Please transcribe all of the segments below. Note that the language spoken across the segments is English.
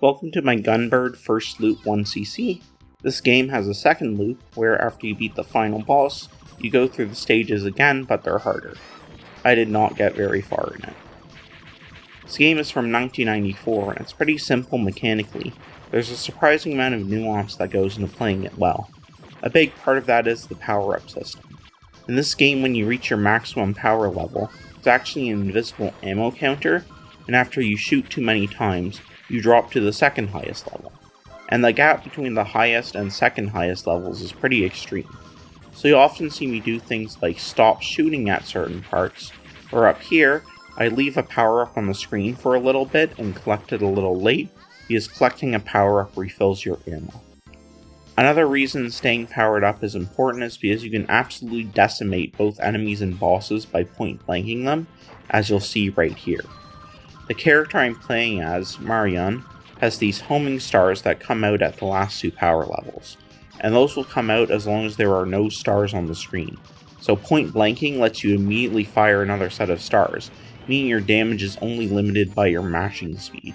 Welcome to my Gunbird first loop 1cc. This game has a second loop where after you beat the final boss, you go through the stages again, but they're harder. I did not get very far in it. This game is from 1994 and it's pretty simple mechanically. There's a surprising amount of nuance that goes into playing it well. A big part of that is the power-up system. In this game, when you reach your maximum power level, it's actually an invisible ammo counter, and after you shoot too many times, you drop to the second highest level. And the gap between the highest and second highest levels is pretty extreme. So you often see me do things like stop shooting at certain parts, or up here, I leave a power up on the screen for a little bit and collect it a little late, because collecting a power up refills your ammo. Another reason staying powered up is important is because you can absolutely decimate both enemies and bosses by point blanking them, as you'll see right here. The character I'm playing as, Marion, has these homing stars that come out at the last two power levels, and those will come out as long as there are no stars on the screen. So point blanking lets you immediately fire another set of stars, meaning your damage is only limited by your mashing speed.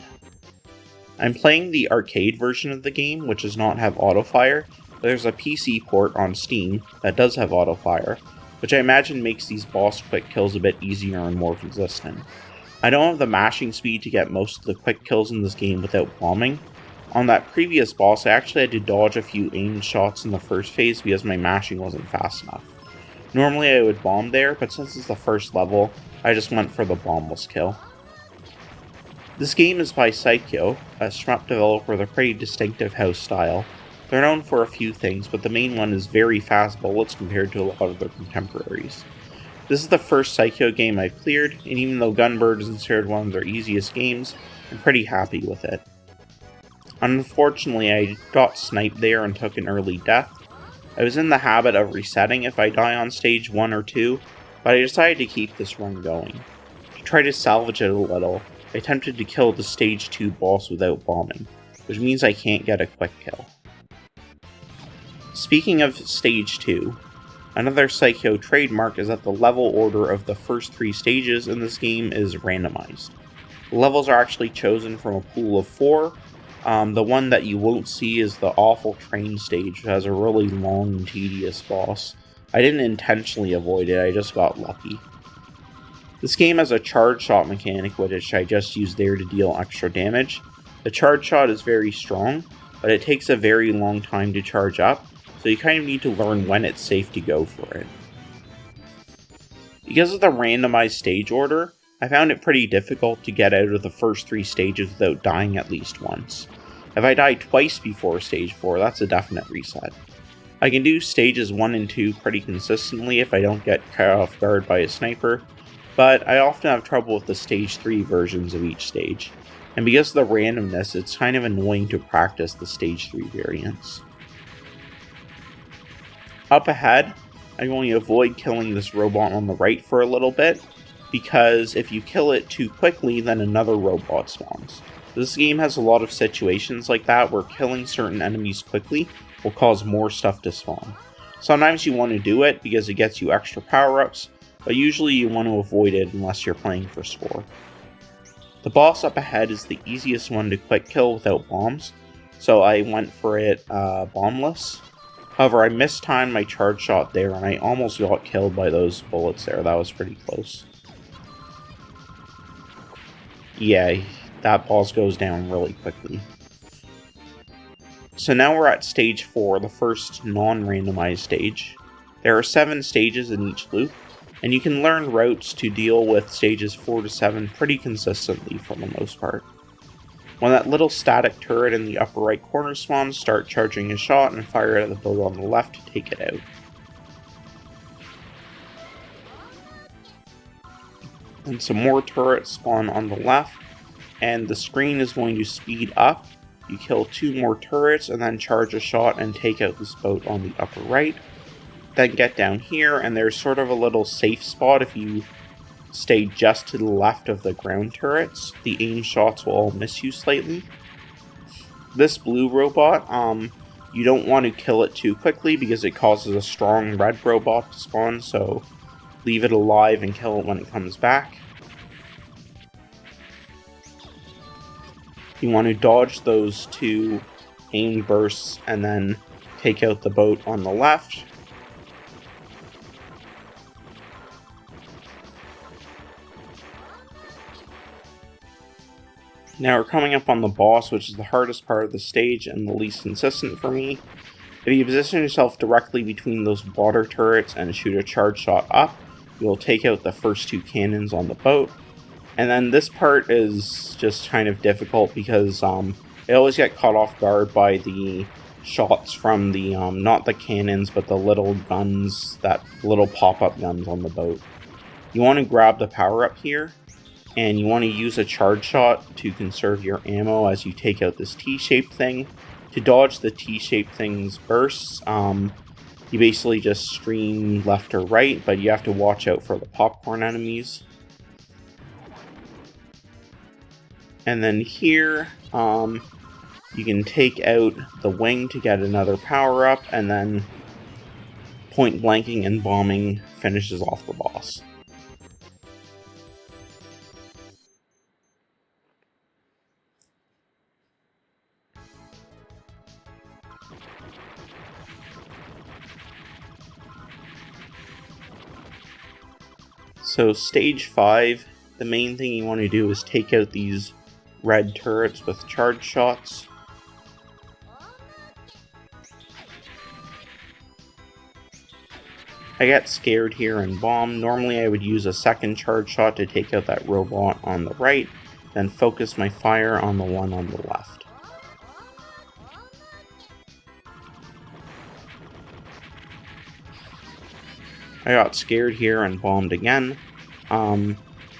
I'm playing the arcade version of the game, which does not have autofire, but there's a PC port on Steam that does have autofire, which I imagine makes these boss quick kills a bit easier and more consistent. I don't have the mashing speed to get most of the quick kills in this game without bombing. On that previous boss, I actually had to dodge a few aimed shots in the first phase because my mashing wasn't fast enough. Normally I would bomb there, but since it's the first level, I just went for the bombless kill. This game is by Psycho, a shmup developer with a pretty distinctive house style. They're known for a few things, but the main one is very fast bullets compared to a lot of their contemporaries. This is the first Psycho game I've cleared, and even though Gunbird is considered one of their easiest games, I'm pretty happy with it. Unfortunately, I got sniped there and took an early death. I was in the habit of resetting if I die on stage 1 or 2, but I decided to keep this run going. To try to salvage it a little, I attempted to kill the stage 2 boss without bombing, which means I can't get a quick kill. Speaking of stage 2, another Psycho trademark is that the level order of the first 3 stages in this game is randomized. The levels are actually chosen from a pool of 4. The one that you won't see is the awful train stage, which has a really long and tedious boss. I didn't intentionally avoid it, I just got lucky. This game has a charge shot mechanic, which I just used there to deal extra damage. The charge shot is very strong, but it takes a very long time to charge up, so you kind of need to learn when it's safe to go for it. Because of the randomized stage order, I found it pretty difficult to get out of the first 3 stages without dying at least once. If I die twice before stage 4, that's a definite reset. I can do stages 1 and 2 pretty consistently if I don't get caught off guard by a sniper, but I often have trouble with the stage 3 versions of each stage, and because of the randomness, it's kind of annoying to practice the stage 3 variants. Up ahead, I'm going to avoid killing this robot on the right for a little bit, because if you kill it too quickly, then another robot spawns. This game has a lot of situations like that where killing certain enemies quickly will cause more stuff to spawn. Sometimes you want to do it because it gets you extra power-ups, but usually you want to avoid it unless you're playing for score. The boss up ahead is the easiest one to quick kill without bombs, so I went for it bombless. However, I mistimed my charge shot there and I almost got killed by those bullets there. That was pretty close. Yeah, that boss goes down really quickly. So now we're at stage 4, the first non-randomized stage. There are 7 stages in each loop, and you can learn routes to deal with stages 4 to 7 pretty consistently for the most part. When that little static turret in the upper right corner spawns, start charging a shot and fire it at the build on the left to take it out. And some more turrets spawn on the left, and the screen is going to speed up. You kill 2 more turrets and then charge a shot and take out this boat on the upper right. Then get down here, and there's sort of a little safe spot if you stay just to the left of the ground turrets. The aim shots will all miss you slightly. This blue robot, you don't want to kill it too quickly because it causes a strong red robot to spawn, so leave it alive and kill it when it comes back. You want to dodge those 2 aimed bursts and then take out the boat on the left. Now we're coming up on the boss, which is the hardest part of the stage and the least consistent for me. If you position yourself directly between those water turrets and shoot a charge shot up, you'll take out the first 2 cannons on the boat. And then this part is just kind of difficult because I always get caught off guard by the shots from the, not the cannons, but the little guns, that little pop-up guns on the boat. You want to grab the power-up here, and you want to use a charge shot to conserve your ammo as you take out this T-shaped thing. To dodge the T-shaped thing's bursts, you basically just stream left or right, but you have to watch out for the popcorn enemies. And then here, you can take out the wing to get another power-up, and then point blanking and bombing finishes off the boss. So stage 5, the main thing you want to do is take out these red turrets with charge shots. I got scared here and bombed. Normally I would use a second charge shot to take out that robot on the right, then focus my fire on the one on the left. I got scared here and bombed again.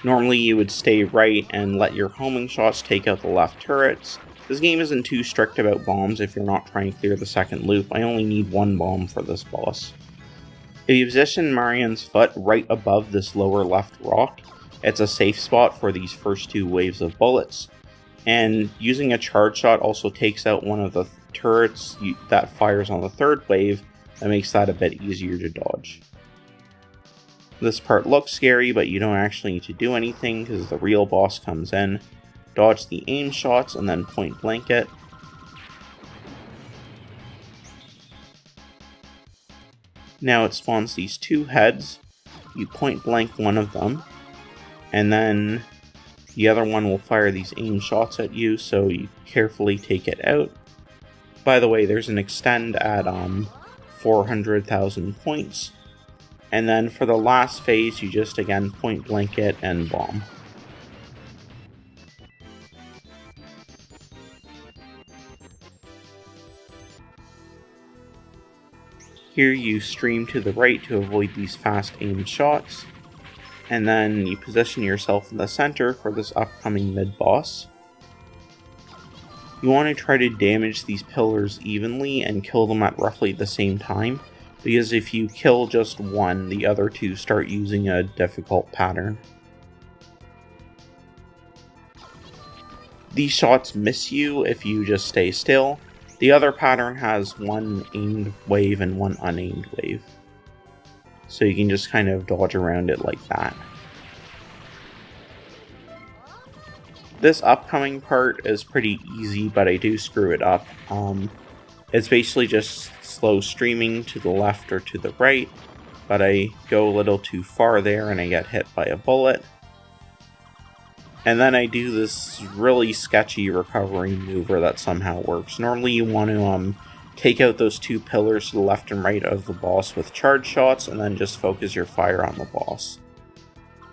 Normally you would stay right and let your homing shots take out the left turrets. This game isn't too strict about bombs if you're not trying to clear the second loop. I only need 1 bomb for this boss. If you position Marion's foot right above this lower left rock, it's a safe spot for these first 2 waves of bullets. And using a charge shot also takes out one of the turrets that fires on the 3rd wave. That makes that a bit easier to dodge. This part looks scary, but you don't actually need to do anything because the real boss comes in. Dodge the aim shots and then point blank it. Now it spawns these 2 heads. You point blank one of them, and then the other one will fire these aim shots at you, so you carefully take it out. By the way, there's an extend at 400,000 points. And then for the last phase, you just again point blank it and bomb. Here you stream to the right to avoid these fast aimed shots, and then you position yourself in the center for this upcoming mid-boss. You want to try to damage these pillars evenly and kill them at roughly the same time, because if you kill just one, the other 2 start using a difficult pattern. These shots miss you if you just stay still. The other pattern has 1 aimed wave and 1 unaimed wave. So you can just kind of dodge around it like that. This upcoming part is pretty easy, but I do screw it up. It's basically just slow streaming to the left or to the right, but I go a little too far there and I get hit by a bullet. And then I do this really sketchy recovery maneuver that somehow works. Normally you want to take out those 2 pillars to the left and right of the boss with charge shots, and then just focus your fire on the boss.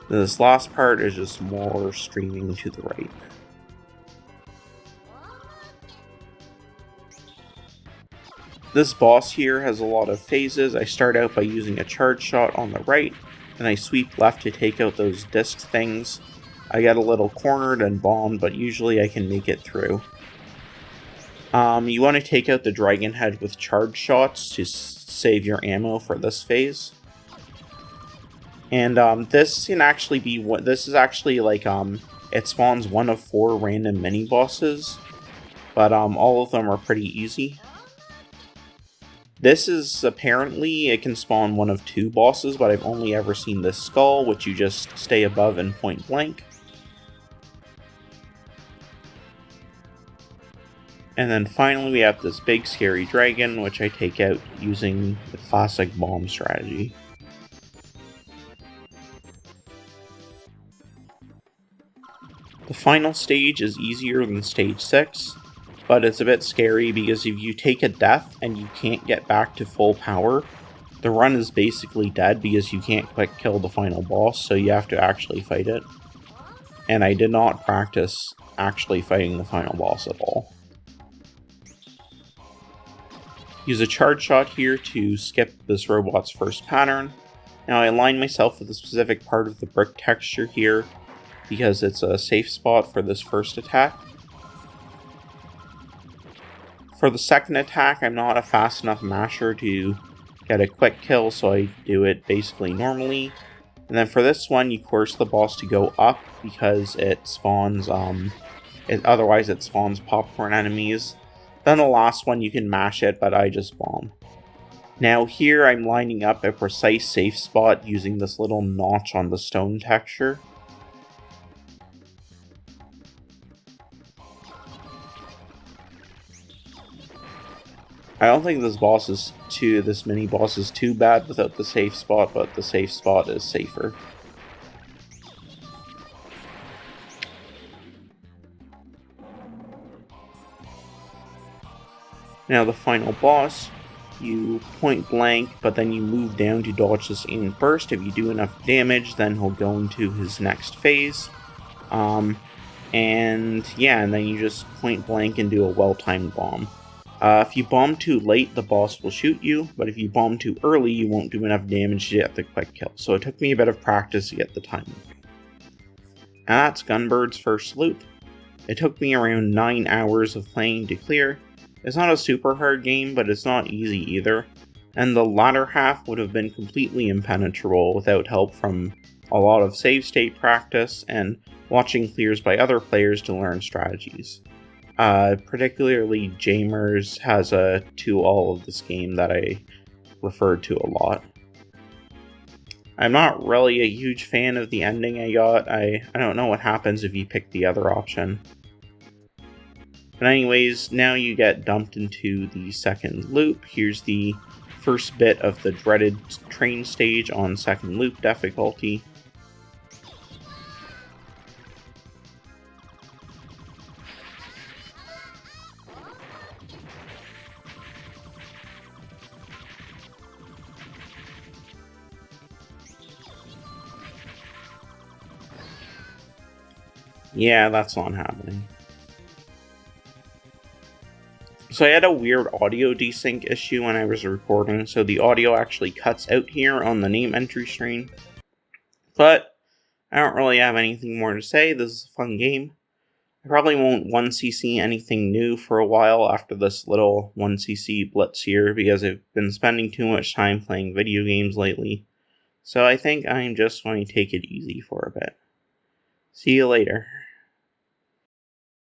This last part is just more streaming to the right. This boss here has a lot of phases. I start out by using a charge shot on the right, and I sweep left to take out those disc things. I get a little cornered and bombed, but usually I can make it through. You want to take out the dragon head with charge shots to save your ammo for this phase. And this can actually be what this is actually like. It spawns 1 of 4 random mini bosses, but all of them are pretty easy. This is apparently, it can spawn 1 of 2 bosses, but I've only ever seen this skull, which you just stay above and point blank. And then finally we have this big scary dragon, which I take out using the classic bomb strategy. The final stage is easier than stage 6, but it's a bit scary because if you take a death and you can't get back to full power, the run is basically dead because you can't quick kill the final boss, so you have to actually fight it. And I did not practice actually fighting the final boss at all. Use a charge shot here to skip this robot's first pattern. Now I align myself with a specific part of the brick texture here because it's a safe spot for this first attack. For the second attack, I'm not a fast enough masher to get a quick kill, so I do it basically normally. And then for this one, you coerce the boss to go up because it spawns, otherwise it spawns popcorn enemies. Then the last one, you can mash it, but I just bomb. Now here, I'm lining up a precise safe spot using this little notch on the stone texture. I don't think this mini boss is too bad without the safe spot, but the safe spot is safer. Now the final boss, you point blank, but then you move down to dodge this in burst. If you do enough damage, then he'll go into his next phase. And then you just point blank and do a well-timed bomb. If you bomb too late, the boss will shoot you, but if you bomb too early, you won't do enough damage to get the quick kill. So it took me a bit of practice to get the timing. And that's Gunbird's first loop. It took me around 9 hours of playing to clear. It's not a super hard game, but it's not easy either, and the latter half would have been completely impenetrable without help from a lot of save state practice and watching clears by other players to learn strategies. Particularly Jamers has a to-all of this game that I referred to a lot. I'm not really a huge fan of the ending I got. I don't know what happens if you pick the other option. But anyways, now you get dumped into the second loop. Here's the first bit of the dreaded train stage on second loop difficulty. Yeah, that's not happening. So I had a weird audio desync issue when I was recording, so the audio actually cuts out here on the name entry screen. But I don't really have anything more to say. This is a fun game. I probably won't 1cc anything new for a while after this little 1cc blitz here, because I've been spending too much time playing video games lately. So I think I'm just going to take it easy for a bit. See you later.